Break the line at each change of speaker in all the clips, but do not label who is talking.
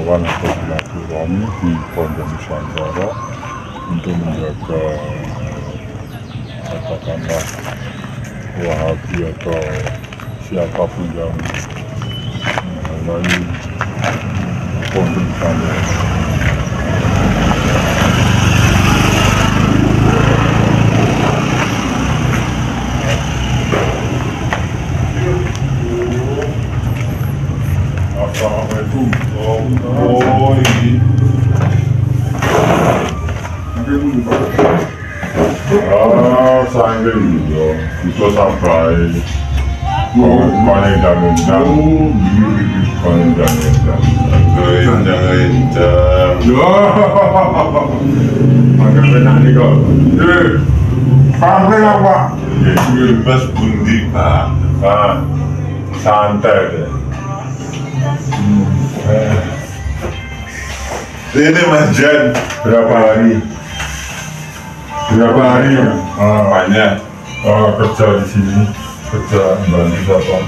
relawan atau silaturahmi di Pondok Nusantara untuk menjaga katakanlah Wahabi atau siapapun yang menghalangi Pondok Nusantara. Assalamualaikum. Oh ini. Sampai juga kita sampai panen dan agak enak nih kok. Sampai apa?
Bebas bundi Pak.
Santai deh.
Ini Mas Jan.
Berapa hari? Berapa hari?
Banyak.
Kerja di sini, kerja bantu siapa?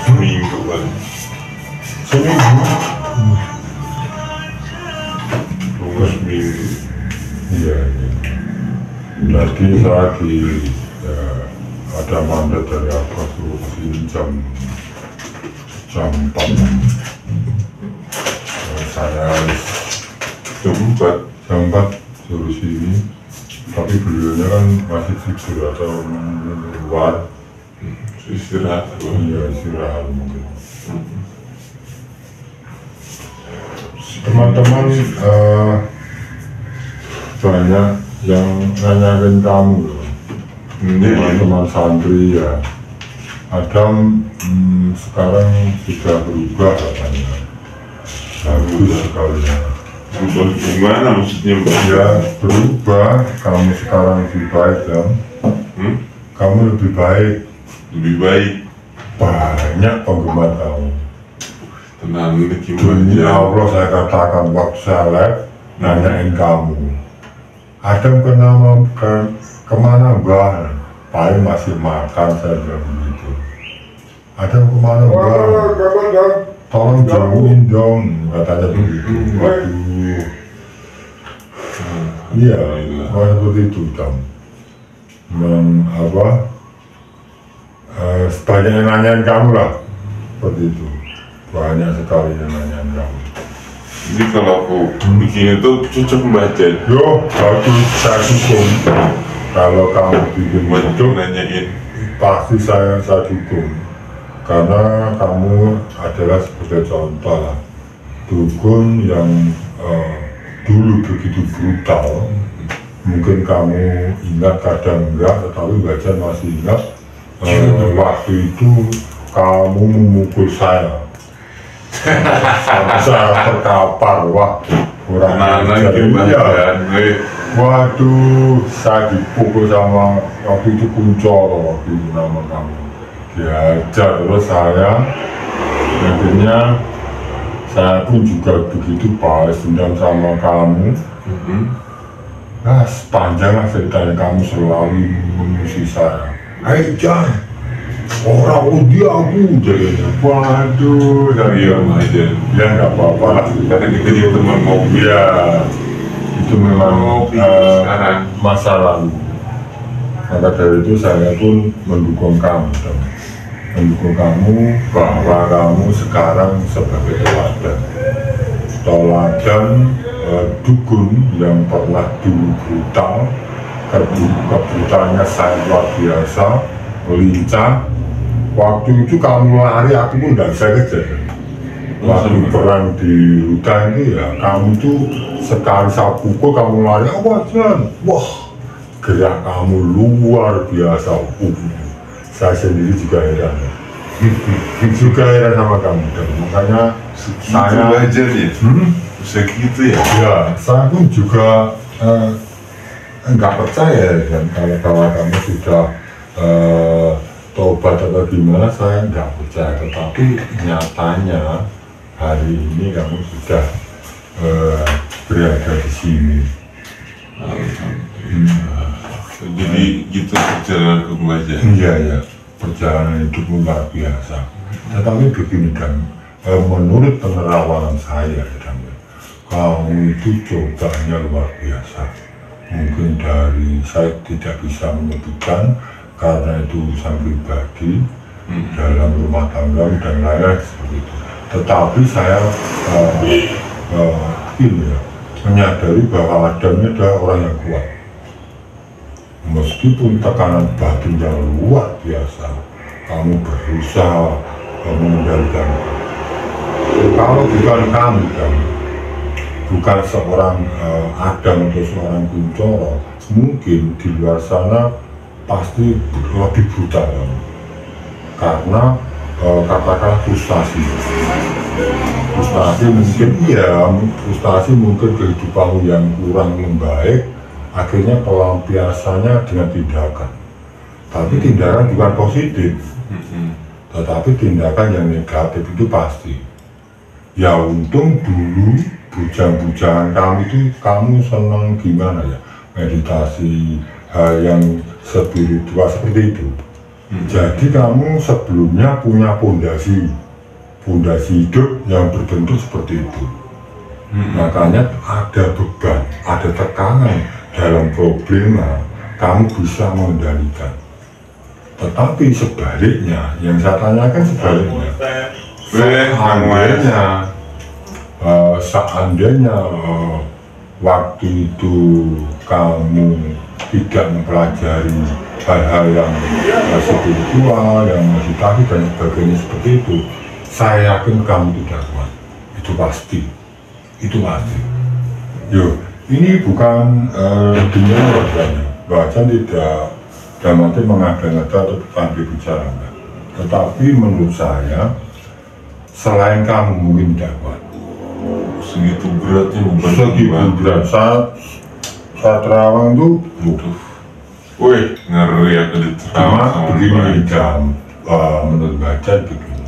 Seminggu Pak.
Seminggu.
Tunggu seminggu.
Iya. Nanti saya ada mandat dari apa suruh sini jam 4. Saya
Jam 4.
suruh sini, tapi beliaunya kan masih tidur atau luar.
Istirahat.
Iya, istirahat mungkin. Teman-teman banyak yang nanyain kamu loh. Teman-teman santri ya. Adam sekarang sudah berubah katanya. Bagus sekali ya.
Berubah gimana maksudnya Pak?
Ya berubah, kamu sekarang lebih baik kan? Kamu lebih baik.
Lebih baik.
Banyak penggemar kamu.
Tenang ini
Demi
gimana?
Allah saya katakan waktu saya live nanyain kamu. Adam kemana Mbah? Paling masih makan saya bilang begitu. Adam kemana Mbah? Tolong jauhin dong, katanya begitu. Waduh. Iya, seperti itu Dam. Banyak yang nanyain kamu lah, seperti itu. Banyak sekali yang nanyain kamu.
Jadi kalau aku bikin itu cocok membaca.
Yo, bagus, saya dukung. Kalau kamu bikin itu,
nanyain.
pasti saya dukung. Karena kamu adalah sebagai contoh lah, dukun yang dulu begitu brutal. Mungkin kamu ingat, kadang enggak, tetapi Bajan masih ingat. Waktu itu kamu memukul saya. Saya terkapar, wah kurang ajar. Waduh, saya dipukul sama waktu itu Kuncoro, waktu itu nama kamu. Diajar terus saya, akhirnya saya pun juga begitu balas dendam sama kamu. Nah, sepanjang ceritanya kamu selalu mengusir saya. Ayo Jan, orang undi aku jadinya. Waduh,
Iya aja.
ya nggak apa-apa lah.
Karena kita jadi teman ngopi.
Ya, itu memang
sekarang.
masa lalu. Maka dari itu saya pun mendukung kamu, bahwa kamu sekarang sebagai teladan dukun yang pernah dulu brutal. Kebrutalannya sangat luar biasa, lincah. Waktu itu kamu lari, aku pun tidak bisa kejar. Waktu perang di hutan itu ya, kamu tuh sekali saya pukul kamu lari, Jan, wah gerak kamu luar biasa. Saya sendiri juga heran. Juga heran sama kamu, dan makanya saya
belajar ya. Segitu ya.
Ya, saya pun juga nggak percaya, dan kalau kamu sudah tobat atau gimana, saya nggak percaya. Tetapi nyatanya hari ini kamu sudah berada di sini.
Jadi gitu perjalanan ke Bajan.
Iya ya, perjalanan hidupmu luar biasa. Tetapi begini kan, menurut penerawangan saya, kamu itu cobanya luar biasa. Mungkin dari saya tidak bisa menyebutkan karena itu urusan pribadi dalam rumah tangga dan lain-lain seperti itu. Tetapi saya menyadari bahwa Adam ini adalah orang yang kuat. Meskipun tekanan batin yang luar biasa, kamu berusaha mengendalikan. Kalau bukan kamu, bukan seorang Adam atau seorang Kuncoro, mungkin di luar sana pasti lebih brutal, karena katakanlah frustasi mungkin kehidupanmu yang kurang membaik, akhirnya pelampiasannya dengan tindakan. Tapi tindakan bukan positif, tetapi tindakan yang negatif itu pasti. Ya untung dulu bujang-bujangan kamu itu, kamu senang gimana ya, meditasi, hal yang spiritual seperti itu. Jadi kamu sebelumnya punya fondasi hidup yang berbentuk seperti itu. Makanya ada beban, ada tekanan dalam problema, kamu bisa mengendalikan. Tetapi sebaliknya, yang saya tanyakan sebaliknya, seandainya waktu itu kamu tidak mempelajari hal-hal yang spiritual, yang meditasi dan sebagainya seperti itu, saya yakin kamu tidak kuat. Itu pasti. Yo, ini bukan dunia wajahnya. Wajah tidak dalam arti mengada-ngada atau bukan berbicara, tetapi menurut saya selain kamu mungkin tidak kuat.
Segitu beratnya beban.
Segitu berat. Saat terawang tuh,
wih, ngeri ya
sama begini jam. Menurut baca begini,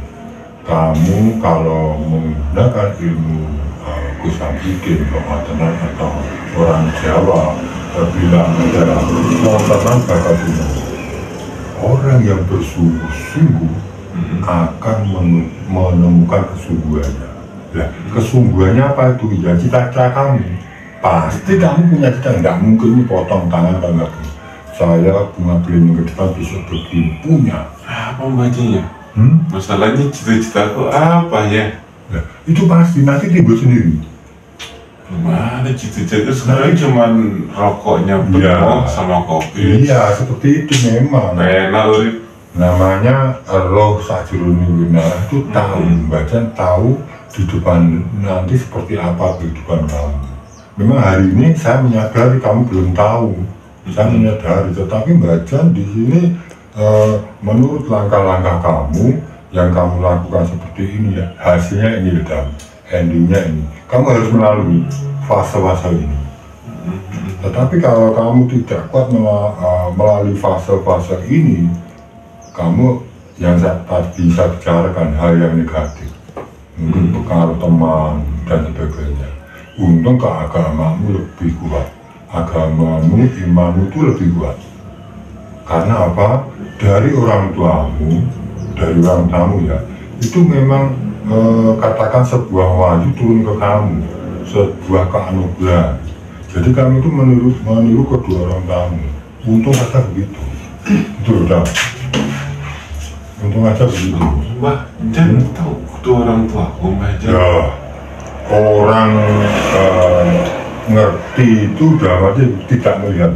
kamu kalau menggunakan ilmu Gus Samsudin, doa tenang atau orang Jawa bilang adalah mau tenang bakal bunuh. Orang yang bersungguh-sungguh akan menemukan kesungguhannya. Nah, kesungguhannya apa itu? Ya cita-cita kamu. Pasti kamu punya cita, nggak mungkin ini potong tangan dan nggak punya. Saya bunga beliau ke depan besok begini punya.
Apa bacanya? Masalahnya cita-citaku apa ya?
Nah, itu pasti nanti timbul sendiri.
Gimana cita-cita sekarang cuman rokoknya betul sama kopi.
Iya, seperti itu memang.
Enak urip.
Namanya roh sajroning winarah itu tahu, baca tahu kehidupan nanti seperti apa kehidupan kamu. Memang hari ini saya menyadari kamu belum tahu, saya menyadari, tetapi baca di sini menurut langkah-langkah kamu yang kamu lakukan seperti ini ya, hasilnya ini dan endingnya ini. Kamu harus melalui fase-fase ini. Tetapi kalau kamu tidak kuat melalui fase-fase ini, kamu yang saya tadi bisa bicarakan hal yang negatif, mungkin pengaruh teman dan sebagainya. Untung keagamamu lebih kuat, agamamu, imanmu itu lebih kuat. Karena apa? Dari orang tuamu, dari orang tamu ya, itu memang katakan sebuah wahyu turun ke kamu, sebuah keanugerahan. Jadi kamu itu meniru kedua orang tamu. Untung aja begitu. Itu udah. Untung aja begitu.
Wah, jangan tahu kedua orang tua, aja.
Ya, orang ngerti itu udah aja tidak melihat.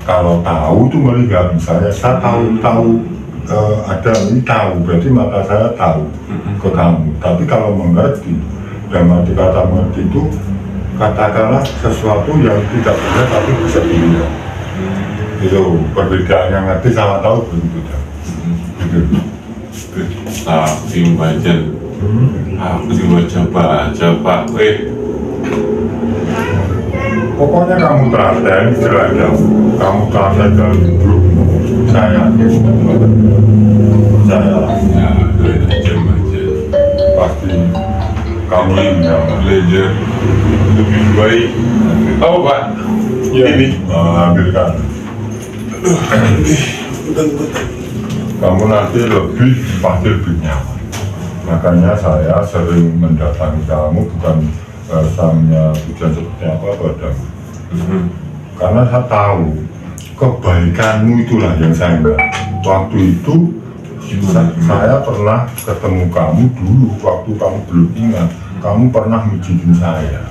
Kalau tahu itu melihat, misalnya saya tahu ada ini tahu, berarti mata saya tahu ke kamu. Tapi kalau mengerti, dalam arti kata mengerti itu katakanlah sesuatu yang tidak benar tapi bisa dilihat. Itu perbedaan yang ngerti sama tahu berbeda.
Tapi bacan, aku juga coba,
Pokoknya kamu telaten, istilahnya kamu telaten dalam hidup. Saya pasti kamu yang
belajar lebih baik. Oh Pak,
ya,
ini
ambilkan. Kamu nanti pasti lebih nyaman. Makanya saya sering mendatangi kamu bukan sama tujuan seperti apa padamu. Karena saya tahu kebaikanmu itulah yang saya ingat. Waktu itu saya pernah ketemu kamu dulu waktu kamu belum ingat. Kamu pernah mijitin saya.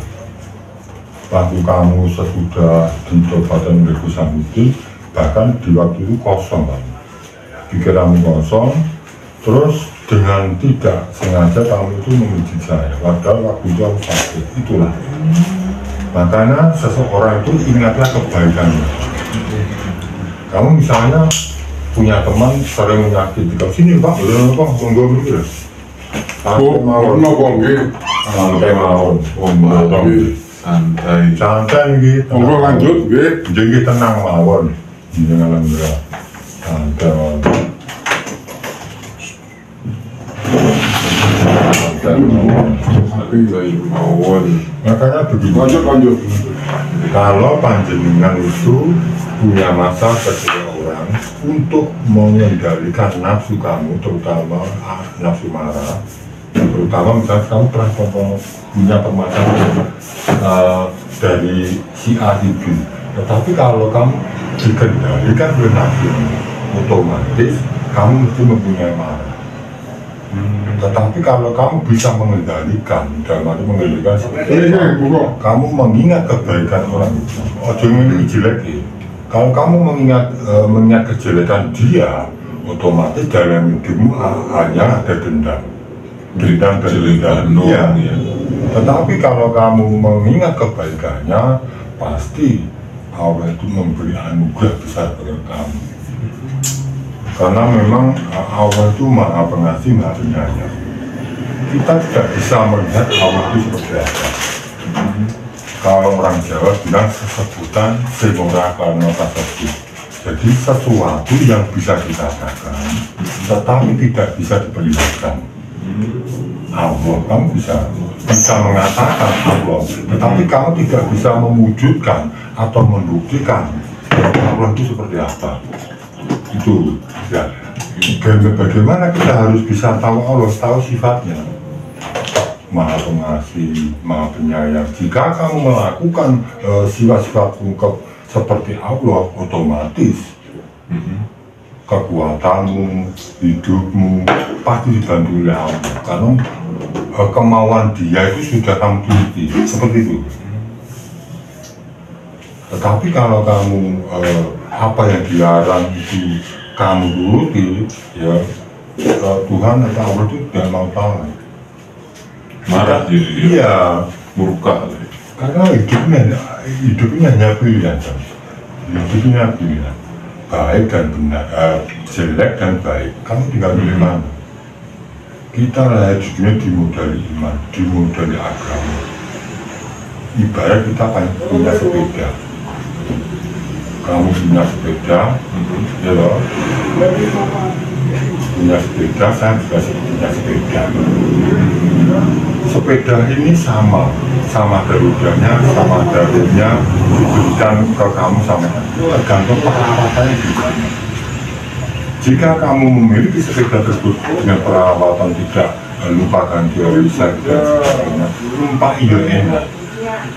Waktu kamu sesudah di Kabupaten Negeri Sambutin, bahkan di waktu itu kosong, Pak. Pikiranmu kosong, terus dengan tidak sengaja kamu itu memijit saya. Padahal waktu itu aku sakit. Itulah. Makanya seseorang itu ingatlah kebaikannya. Kamu misalnya punya teman sering menyakiti kamu, sini Pak, boleh Pak, monggo mikir. Santai mawon, santai mawon, santai, santai gitu. Monggo lanjut, jadi tenang mawon, jangan enggak, santai mawon. Makanya begitu. Lanjut. Kalau panjenengan itu punya masa seseorang untuk mengendalikan nafsu kamu, terutama nafsu marah, terutama misalnya kamu pernah punya permasalahan dari si A itu. Tetapi kalau kamu dikendalikan oleh nafsu, otomatis kamu mesti mempunyai marah. Tetapi kalau kamu bisa mengendalikan, dalam arti mengendalikan seperti kamu mengingat kebaikan orang itu, ini jelek ya. Kalau kamu mengingat kejelekan dia, otomatis dalam hidupmu hanya ada dendam ya. Tetapi kalau kamu mengingat kebaikannya, pasti Allah itu memberi anugerah besar pada kamu. Karena memang Allah itu maha pengasih, maha penyayang. Kita tidak bisa melihat Allah itu seperti apa. Kalau orang Jawa bilang sesebutan semora karena kasebut. Jadi sesuatu yang bisa dikatakan, tetapi tidak bisa diperlihatkan. Allah, kamu bisa mengatakan Allah, tetapi kamu tidak bisa mewujudkan atau membuktikan Allah itu seperti apa. Itu ya. Bagaimana kita harus bisa tahu Allah, tahu sifatnya. Maha pengasih, maha penyayang. Jika kamu melakukan sifat-sifat seperti Allah, otomatis kekuatanmu, hidupmu pasti dibantu oleh Allah. Karena kemauan dia itu sudah kamu turuti, seperti itu. Tetapi kalau kamu apa yang dilarang itu kamu turuti, ya Tuhan atau Allah itu tidak mau tahu.
Marah jadi
iya,
murka.
Karena hidupnya hanya pilihan, hidupnya pilihan, baik dan benar, jelek dan baik. Kamu tinggal pilih mana? Kita lahir di dunia dimodali iman, dimodali agama. Ibarat kita punya sepeda. Kamu punya sepeda, ya loh. Punya sepeda, saya juga punya sepeda. Sepeda ini sama garudanya, sama darunya diberikan ke kamu sama tergantung perawatannya juga. Jika kamu memiliki sepeda tersebut dengan perawatan tidak lupa ganti oli dan sebagainya, lupa iya enak.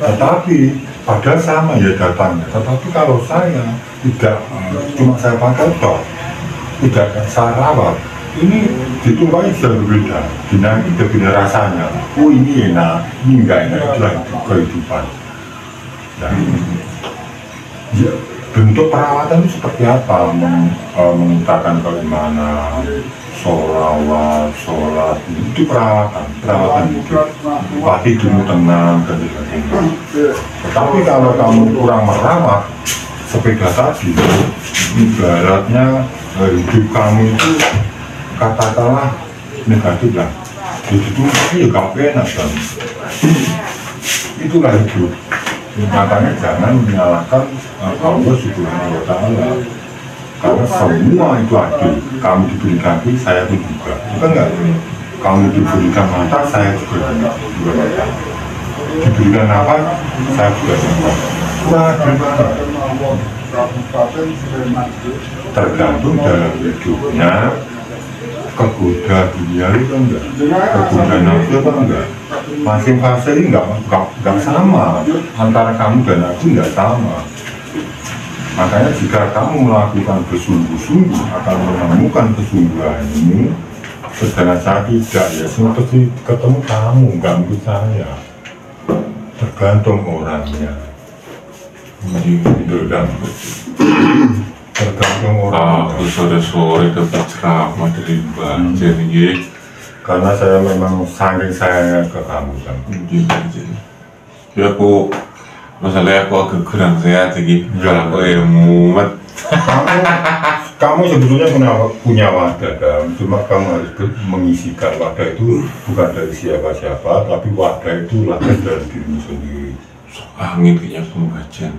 Tetapi padahal sama ya datangnya. Tetapi kalau saya tidak cuma saya pakai toh, tidak saya rawat, ini ditumpai sudah berbeda. Beda rasanya. Oh ini enak, ini enggak enak. Itulah kehidupan. Dan ya, bentuk perawatan itu seperti apa? Mengutakan keimanan, sholat itu perawatan hidup. Pasti dulu tenang dan sebagainya. Tetapi kalau kamu kurang merawat sepeda tadi, ibaratnya hidup kamu itu katakanlah negatif lah. Itu ya gak enak kan. Itulah hidup. Makanya jangan menyalahkan Allah Subhanahu wa Ta'ala. Karena semua itu adil. Kamu diberi kaki, saya pun juga. Bukan enggak? Kamu diberikan mata, saya juga mata. Diberikan apa? Saya juga dapat. Kurang adil banget. Tergantung dalam hidupnya kegoda dunia itu enggak, kegoda nafsu itu enggak. Masing fase ini enggak sama, antara kamu dan aku enggak sama. Makanya jika kamu melakukan bersungguh-sungguh akan menemukan kesungguhan ini, sedangkan saya tidak, ya seperti ketemu kamu, enggak mungkin saya. Tergantung orangnya. Tergantung orangnya.
Aku sore-sore dapat ceramah dari Mbak Jen ini.
Karena saya memang saking sayangnya ke kamu kan.
Ya aku masalahnya aku agak kurang sehat lagi. Kalau aku mumet.
Kamu sebetulnya punya wadah kan, cuma kamu harus mengisikan wadah itu bukan dari siapa-siapa, tapi wadah itu lahir dari dirimu sendiri.
Angin kayaknya pembacaan.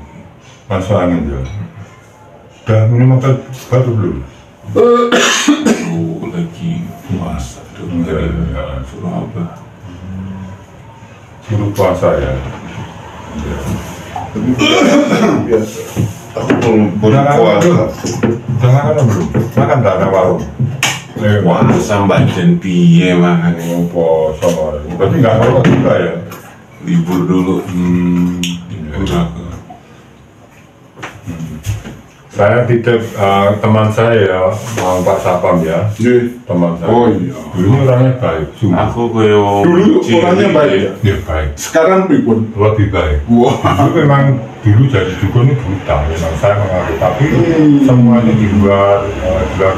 Masuk angin ya. Udah minum obat baru belum?
Lagi puasa dong dari suruh apa?
Suruh puasa ya.
Biasa. Aku belum puasa.
Udah makan belum? Makan tak ada warung.
Puasa Mbak Jen piye makan
Oh, puasa. Berarti nggak ngerokok juga ya?
libur dulu. Libur aku.
Saya titip teman saya, Pak Sapam ya, teman saya.
Oh iya.
Dulu orangnya baik, sungguh.
Aku koyo
Dulu orangnya baik ya?
Dia baik,
Sekarang pripun?
lebih baik.
Wah.
Dulu memang dulu jadi dukun itu buta, memang saya mengaku. Tapi semuanya di luar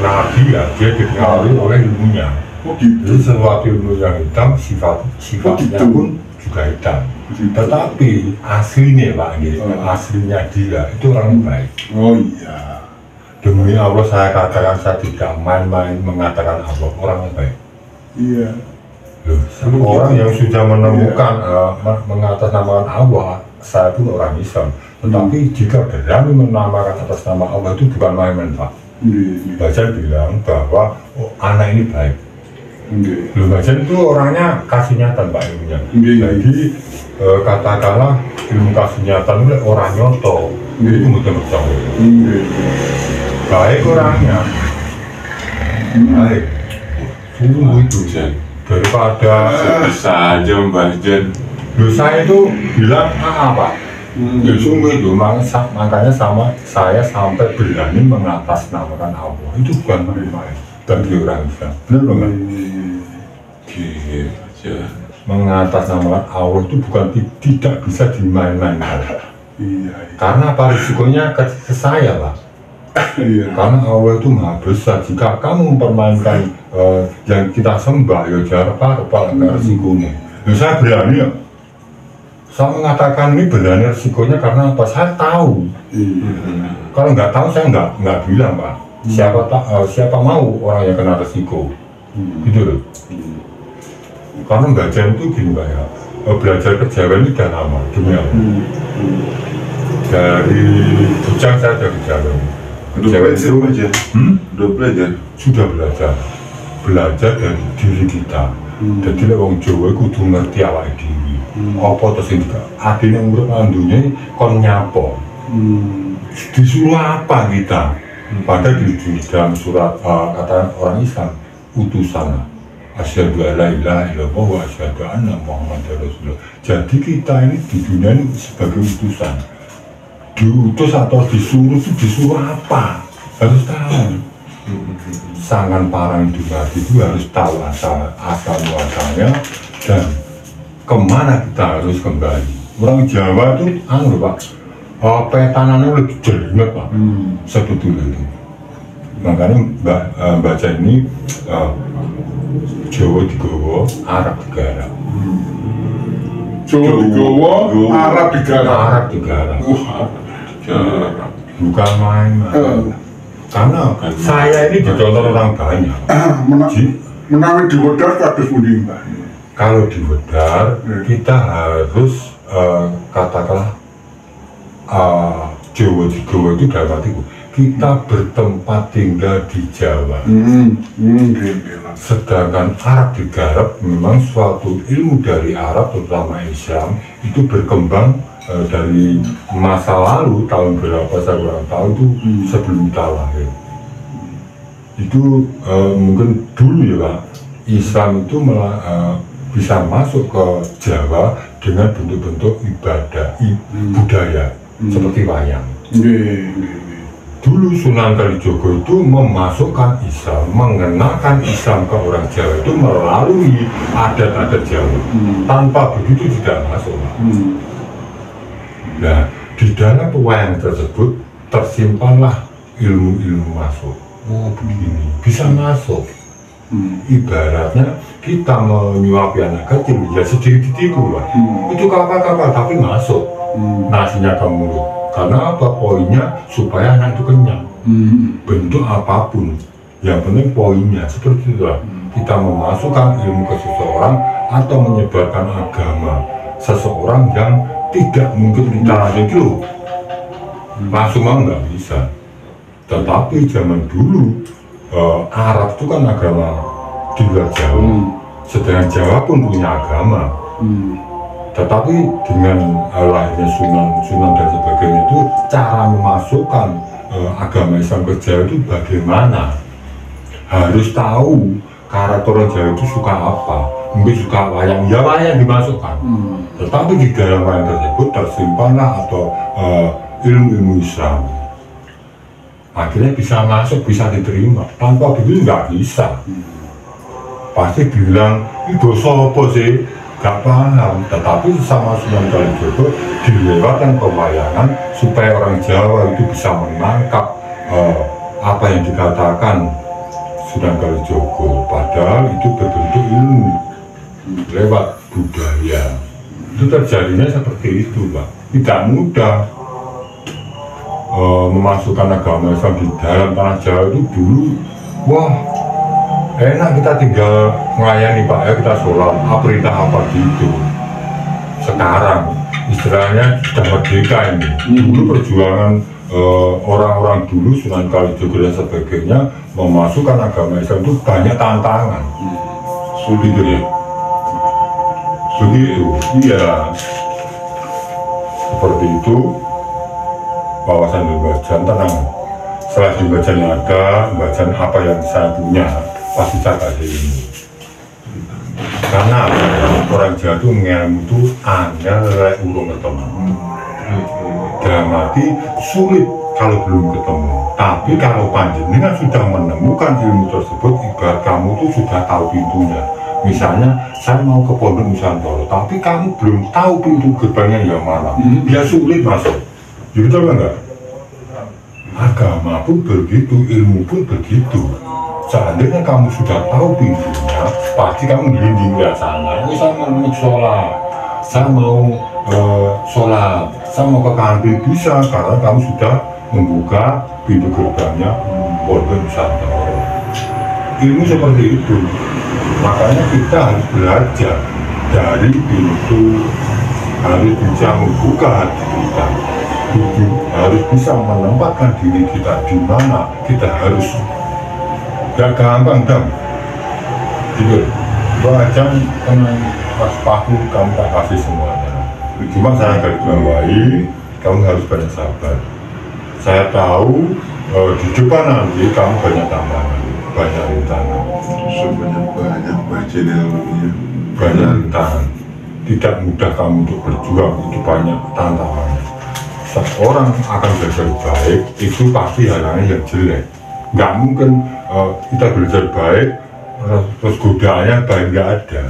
nabi ya, dia dipengaruhi oleh ilmunya.
Oh gitu.
Jadi sesuatu ilmu yang hitam, sifatnya
gitu.
pun juga hitam. Tetapi aslinya Pak, aslinya dia itu orang baik.
Oh iya.
Demi Allah saya katakan, saya tidak main-main mengatakan Allah orang yang baik.
Iya.
Loh, orang yang sudah menemukan mengatasnamakan Allah, saya pun orang Islam. Tetapi jika berani menamakan atas nama Allah itu bukan main-main Pak. Baca bilang bahwa anak ini baik. Loh, Baca itu orangnya kasih nyata Pak ilmunya. Jadi katakanlah ilmu kasih nyata itu orang nyoto itu mudah percaya. Baik orangnya, baik. Sungguh itu daripada
bisa aja Mbak Jen.
Loh, saya itu bilang apa? Ya sungguh itu, makanya saya sampai berani mengatasnamakan Allah. Itu bukan main-main bagi orang Islam. Benar nggak?
Gitu.
Mengatasnamakan Allah itu bukan tidak bisa dimain-mainkan.
Iya.
Karena apa risikonya ke saya Pak?
Iya.
Karena Allah itu maha besar. Jika kamu mempermainkan yang kita sembah, ya jangan apa enggak risikonya. Ya saya berani ya. Saya mengatakan ini berani risikonya karena apa? Saya tahu. Kalau nggak tahu saya nggak bilang Pak. Siapa mau orang yang kena risiko, gitu loh. Karena belajar itu gini Pak ya. Belajar kejawen itu udah lama, demi Allah. Dari bujang saya dari kejawen.
Udah belajar aja. Udah belajar.
Sudah belajar dari diri kita. Jadi wong Jawa kudu ngerti awake dhewe. Apa terus sing adine urip andunya kon nyapa. Disuruh apa kita? Padahal di dalam surat kata orang Islam utusan. Asyhadu alla ilaha illallah wa asyhadu anna Muhammadar Rasulullah. Jadi kita ini di dunia ini sebagai utusan. Diutus atau disuruh itu disuruh apa? Harus tahu. Sangan parang dimati itu harus tahu asal muasalnya dan kemana kita harus kembali. Orang Jawa itu Pak, petanannya lebih jelimet Pak, sebetulnya itu. Makanya baca ini Jawa digawa, Arab digarap.
Jawa digawa, Arab digarap.
Arab digarap. Bukan main-main. Karena saya ini dicontoh orang banyak.
Menawi di Wedar kados pundi Mbak?
Kalau di Wedar kita harus katakanlah Jawa digawa itu dalam artiku kita bertempat tinggal di Jawa. Sedangkan Arab digarap memang suatu ilmu dari Arab terutama Islam itu berkembang dari masa lalu tahun berapa saya kurang tahu itu sebelum kita lahir. itu mungkin dulu ya Pak, Islam itu bisa masuk ke Jawa dengan bentuk-bentuk ibadah budaya seperti wayang. Dulu Sunan Kalijogo itu memasukkan Islam, mengenalkan Islam ke orang Jawa itu melalui adat-adat Jawa. Tanpa begitu tidak masuk. Nah, di dalam wayang tersebut tersimpanlah ilmu-ilmu masuk. Oh begini, bisa masuk. Ibaratnya kita menyuapi anak kecil ya sedikit itu Pak. Itu kakak-kakak tapi masuk nasinya ke mulut. Karena apa? Poinnya supaya anak itu kenyang. Bentuk apapun, yang penting poinnya seperti itu lah. Kita memasukkan ilmu ke seseorang atau menyebarkan agama seseorang yang tidak mungkin kita lanjut dulu langsung mau nggak bisa. Tetapi zaman dulu Arab itu kan agama di luar Jawa, sedangkan Jawa pun punya agama. Tetapi dengan lahirnya Sunan dan sebagainya itu cara memasukkan agama Islam ke Jawa itu bagaimana? Harus tahu karakter orang Jawa itu suka apa. Mungkin suka wayang, ya wayang dimasukkan. Tetapi di dalam wayang tersebut tersimpanlah atau ilmu-ilmu Islam. Akhirnya bisa masuk, bisa diterima. Tanpa begitu nggak bisa. Pasti bilang, itu apa sih? Gak paham. Tetapi sama Sunan Kalijogo dilewatkan pewayangan supaya orang Jawa itu bisa menangkap apa yang dikatakan Sunan Kalijogo. Padahal itu berbentuk ilmu lewat budaya. Itu terjadinya seperti itu Pak. Tidak mudah memasukkan agama Islam di dalam tanah Jawa itu dulu. Wah, enak kita tinggal melayani Pak ya, kita sholat, perintah apa gitu. Sekarang istilahnya sudah merdeka ini. Dulu perjuangan orang-orang dulu Sunan Kalijogo dan sebagainya memasukkan agama Islam itu banyak tantangan. Sulit ya. Begitu, iya. Seperti itu. Wawasan Mbah-Jan tenang. Setelah di Mbah-Jan ada, Mbah-Jan apa yang saya punya pasti saya kasih ini. Karena orang Jawa itu ngilmu itu angel urung ketemu. Dalam arti sulit kalau belum ketemu. Tapi kalau panjenengan sudah menemukan ilmu tersebut, ibarat kamu itu sudah tahu pintunya. Misalnya saya mau ke Pondok Nusantara, tapi kamu belum tahu pintu gerbangnya yang mana, dia sulit masuk. Betul enggak? Agama pun begitu, ilmu pun begitu. Seandainya kamu sudah tahu pintunya, pasti kamu gelinding ke sana. Saya mau sholat, saya mau sholat, saya mau ke kantin bisa karena kamu sudah membuka pintu gerbangnya Pondok Nusantara. Ilmu seperti itu. Makanya kita harus belajar dari pintu, harus bisa membuka hati kita. Harus bisa menempatkan diri kita di mana kita harus. Gak gampang dong. Gitu. Bacaan tenang, pas paku kamu tak kasih semuanya. Cuma saya garis bawahi, kamu harus banyak sabar. Saya tahu di depan nanti kamu banyak tantangan, banyak rintangan.
Sebanyak-banyak baca ilmunya.
Banyak rintangan. Tidak mudah kamu untuk berjuang, itu banyak tantangannya. Seorang akan belajar baik itu pasti halangannya yang jelek. Nggak mungkin kita belajar baik terus godaannya baik, nggak ada.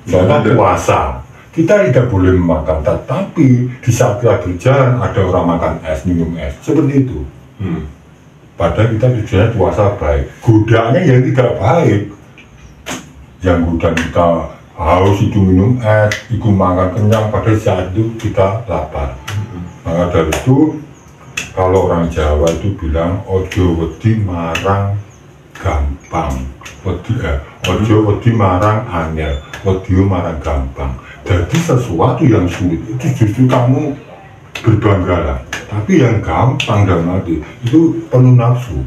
Contoh puasa, kita tidak boleh makan, tetapi di saat kita berjalan ada orang makan es, minum es, seperti itu. Padahal kita tujuannya puasa baik, godaannya yang tidak baik. Yang godaan kita haus itu minum es, itu makan kenyang, pada saat itu kita lapar. Maka dari itu, kalau orang Jawa itu bilang ojo wedi marang gampang, ojo wedi marang angel, wedi marang gampang. Jadi sesuatu yang sulit itu justru kamu berbanggalah. Tapi yang gampang dan mati itu penuh nafsu,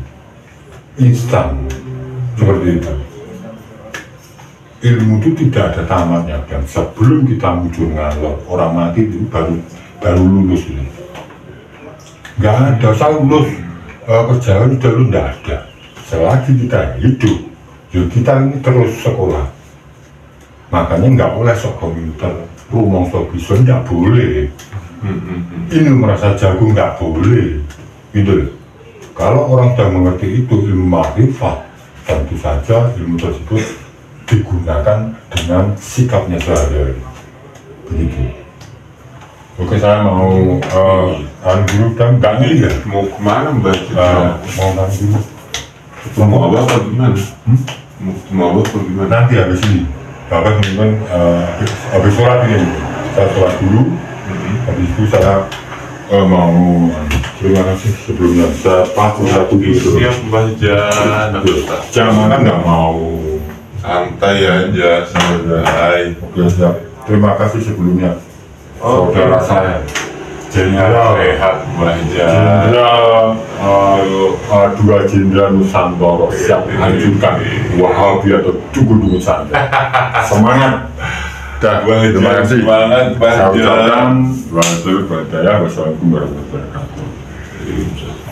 instan, seperti itu. Ilmu itu tidak ada tamatnya, dan sebelum kita muncul ngalor, orang mati itu baru lulus ini. Nggak ada, saya lulus kerjaan udah lu nggak ada. selagi kita hidup, ya kita ini terus sekolah. Makanya nggak boleh sok komputer, rumong sok bisa nggak boleh. Ini merasa jago nggak boleh, gitu loh. Kalau orang sudah mengerti itu ilmu makrifat, tentu saja ilmu tersebut digunakan dengan sikapnya sehari-hari. Begitu. Oke, saya mau dulu dan nggak nih ya.
Mau kemana Mbak?
Mau dulu.
Mau apa atau gimana? Mau apa atau gimana?
Nanti habis ini, Bapak teman habis sholat ini, saya sholat dulu. Habis itu saya mau terima kasih sebelumnya. Saya patuh satu gitu.
Siap Mbak Jan.
Jangan nggak mau.
Santai aja, santai.
Oke, siap. Terima kasih sebelumnya. Saudara saya.
Jenderal sehat Mbak Jan.
Jenderal dua Jenderal Nusantara siap hancurkan Wahabi atau Duku-duku Nusantara. Semangat. Terima kasih.
Semangat Mbak
Saya
Jan.
ucapkan wassalamualaikum warahmatullahi wabarakatuh.